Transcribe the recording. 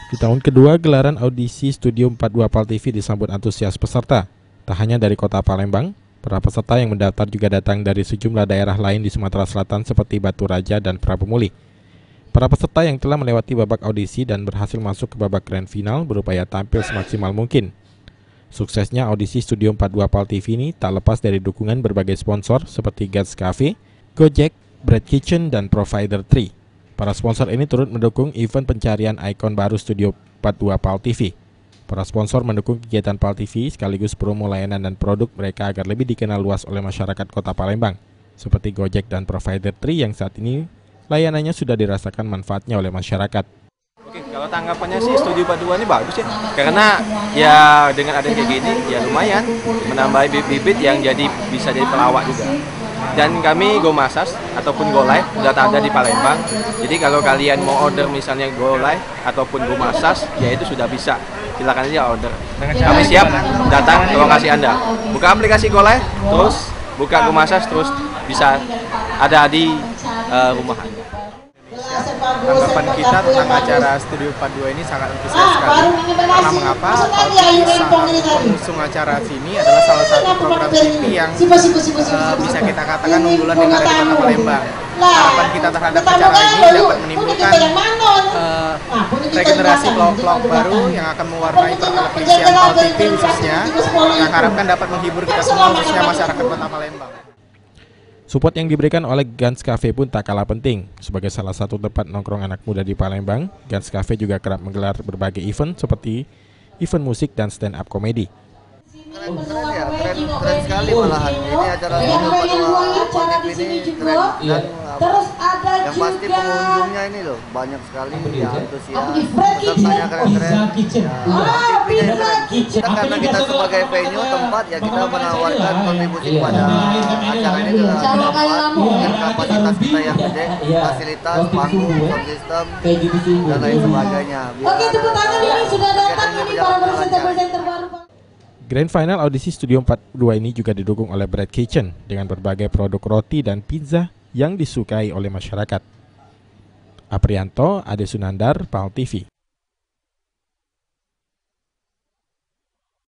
Di tahun kedua, gelaran audisi Studio 42 PAL TV disambut antusias peserta. Tak hanya dari kota Palembang, para peserta yang mendaftar juga datang dari sejumlah daerah lain di Sumatera Selatan seperti Batu Raja dan Prabumuli. Para peserta yang telah melewati babak audisi dan berhasil masuk ke babak grand final berupaya tampil semaksimal mungkin. Suksesnya audisi Studio 42 PAL TV ini tak lepas dari dukungan berbagai sponsor seperti Gans Cafe, Gojek, Bread Kitchen, dan Provider 3. Para sponsor ini turut mendukung event pencarian ikon baru Studio 42 PAL TV. Para sponsor mendukung kegiatan PAL TV sekaligus promo layanan dan produk mereka agar lebih dikenal luas oleh masyarakat kota Palembang, seperti Gojek dan Provider 3 yang saat ini layanannya sudah dirasakan manfaatnya oleh masyarakat. Oke, kalau tanggapannya sih Studio 42 ini bagus ya, karena ya dengan adanya kayak gini ya lumayan menambah bibit-bibit yang bisa jadi pelawak juga. Dan kami Go Massage ataupun Go Live sudah ada di Palembang. Jadi kalau kalian mau order misalnya Go Live ataupun Go Massage, ya itu sudah bisa. Silakan aja order. Kami siap datang ke lokasi Anda. Buka aplikasi Go Live, terus buka Go Massage, terus bisa ada di rumah Anda. Tanggapan kita tentang acara Studio 42 ini sangat antusias sekali. Karena mengapa? PAL TV sangat pengusung acara sini adalah salah satu program TV yang bisa kita katakan unggulan yang ada di kota Palembang. Harapan kita terhadap acara ini dapat menimbulkan regenerasi vlog-vlog baru yang akan mewarnai pertelevisian PAL TV khususnya, yang harapkan dapat menghibur kita semua khususnya masyarakat kota Palembang. Support yang diberikan oleh Gans Cafe pun tak kalah penting. Sebagai salah satu tempat nongkrong anak muda di Palembang, Gans Cafe juga kerap menggelar berbagai event seperti event musik dan stand-up komedi. Keren ya, keren sekali malahan. Ini acara Studio 42 PAL TV ini keren. Dan yang pasti pengunjungnya ini loh, banyak sekali yang antusias, pesertanya keren-keren. Kita karena kita sebagai venue tempat ya kita menawarkan kontribusi pada acara ini adalah tempat dengan kapasitas kita yang gede, fasilitas, panggung, sound system, dan lain sebagainya. Oke, tepuk tangan ini sudah datang ini para presenter-presenter baru. Grand Final audisi Studio 42 ini juga didukung oleh Bread Kitchen dengan berbagai produk roti dan pizza yang disukai oleh masyarakat. Aprianto, Ade Sunandar, PAL TV.